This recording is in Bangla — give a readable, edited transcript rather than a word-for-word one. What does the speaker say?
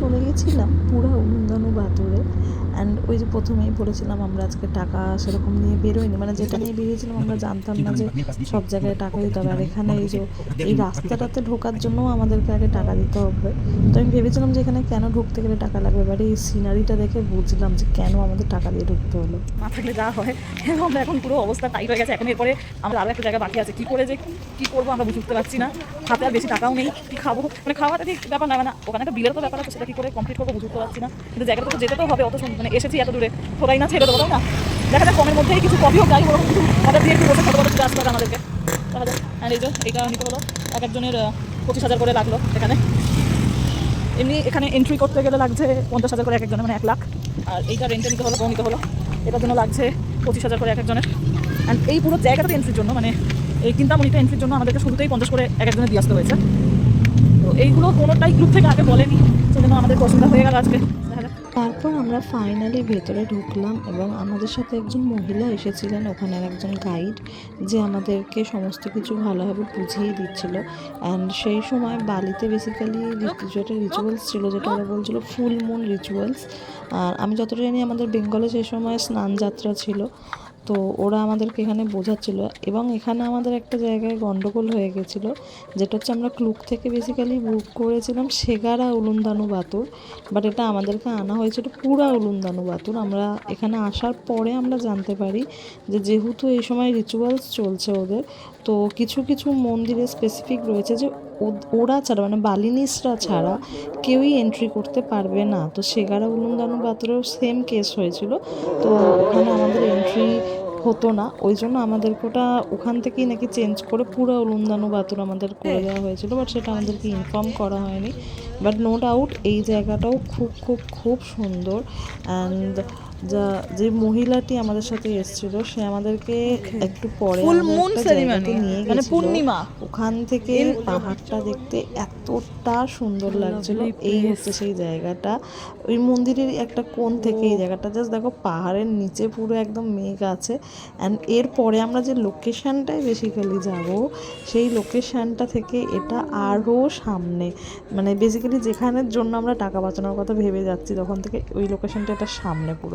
চলে গেছিলাম পুরো উলুন্দানু বাতুরে। অ্যান্ড ওই যে প্রথমেই বলেছিলাম আমরা আজকে টাকা সেরকম নিয়ে বেরোয়নি, মানে যেটা নিয়ে বেরিয়েছিলাম আমরা জানতাম না যে সব জায়গায় টাকা দিতে হবে। আর এখানে এই যে এই রাস্তাটাতে ঢোকার জন্যও আমাদেরকে আগে টাকা দিতে হবে। তো আমি ভেবেছিলাম যে এখানে কেন ঢুকতে গেলে টাকা লাগবে, এবারে এই সিনারিটা দেখে বুঝলাম যে কেন আমাদের টাকা দিয়ে ঢুকতে হলো। না থাকলে যা হয়, এবং আমরা এখন পুরো অবস্থা টাইট হয়ে গেছে। এখন এরপরে আমরা আরও একটা জায়গা বাকি আছে, কী করে যে কী করবো আমরা বুঝতে পারছি না। হাতে আর বেশি টাকাও নেই, কী খাবো, মানে খাওয়াটা ঠিক ব্যাপার না, মানে ওখানে একটা বিলের তো ব্যাপার আছে, সেটা কী করে কমপ্লিট করবো বুঝতে পারছি না। কিন্তু জায়গাটা তো যেতে তো হবে, অত মানে এসেছি এত দূরে, থোড়াই না ছেড়ে দেবো, তাই না? দেখা যাক কমের মধ্যেই কিছু কফিও যাই ওরকম কিছু অর্ডার দিয়ে একটু বসে ছোটো বড় আসতে হবে আমাদেরকে। দেখা যাক। অ্যান্ড এই যে এইটা নিতে হলো এক একজনের 25,000 করে লাগলো এখানে। এমনি এখানে এন্ট্রি করতে গেলে লাগছে 50,000 করে এক একজনের, মানে 1 লাখ। আর এইটা রেন্টে নিতে হলো, নিতে হলো, এটার জন্য লাগছে 25,000 করে এক একজনের। অ্যান্ড এই পুরো জায়গাটাতে এন্ট্রির জন্য, মানে এই চিন্তামণিটা এন্ট্রির জন্য আমাদেরকে শুরুতেই 50 করে এক একজনের দিয়ে আসতে হয়েছে। তো এইগুলো কোনোটাই গ্রুপ থেকে আগে বলেনি, সেজন্য আমাদের অসুবিধা হয়ে গেল আজকে। তারপর আমরা ফাইনালি ভেতরে ঢুকলাম এবং আমাদের সাথে একজন মহিলা এসেছিলেন, ওখানের একজন গাইড, যে আমাদেরকে সমস্ত কিছু ভালোভাবে বুঝিয়ে দিচ্ছিল। অ্যান্ড সেই সময় বালিতে বেসিক্যালি কিছু একটা রিচুয়ালস ছিল, যেটা ওরা বলছিল ফুল মুন রিচুয়ালস। আর আমি যতটা জানি আমাদের বেঙ্গলে সেই সময় স্নান যাত্রা ছিল। তো ওরা আমাদেরকে এখানে বোঝাচ্ছিল। এবং এখানে আমাদের একটা জায়গায় গন্ডগোল হয়ে গেছিলো, যেটা হচ্ছে আমরা ক্লুক থেকে বেসিক্যালি বুক করেছিলাম সেগারা উলুন্দানু বাতুর, বাট এটা আমাদেরকে আনা হয়েছিল পুরা উলুন্দানু বাতুর। আমরা এখানে আসার পরে আমরা জানতে পারি যে যেহেতু এই সময় রিচুয়ালস চলছে ওদের, তো কিছু কিছু মন্দিরে স্পেসিফিক রয়েছে যে ওরা ছাড়া, মানে বালিনিসরা ছাড়া কেউই এন্ট্রি করতে পারবে না। তো সেগারা উলুন্দানু বাতুরেও সেম কেস হয়েছিল। তো ওখানে আমাদের এন্ট্রি হতো না, ওই জন্য আমাদেরকে ওটা ওখান থেকেই নাকি চেঞ্জ করে পুরো উলুন্দানু বাতুর আমাদের করে দেওয়া হয়েছিল, বাট সেটা আমাদেরকে ইনফর্ম করা হয়নি। বাট নো ডাউট এই জায়গাটাও খুব খুব খুব সুন্দর। অ্যান্ড যে মহিলাটি আমাদের সাথে এসেছিল সে আমাদেরকে একটু পরে নিয়ে গেছিল। ওখান থেকে পাহাড়টা দেখতে এতটা সুন্দর লাগছিল। এই হচ্ছে সেই জায়গাটা, ওই মন্দিরের একটা কোণ থেকে এই জায়গাটা জাস্ট দেখো, পাহাড়ের নিচে পুরো একদম মেঘ আছে। অ্যান্ড এরপরে আমরা যে লোকেশানটায় বেসিক্যালি যাব, সেই লোকেশানটা থেকে এটা আরও সামনে, মানে বেসিক্যালি যেখানের জন্য আমরা টাকা বাঁচানোর কথা ভেবে যাচ্ছি তখন থেকে ওই লোকেশানটা এটা সামনে পুরো।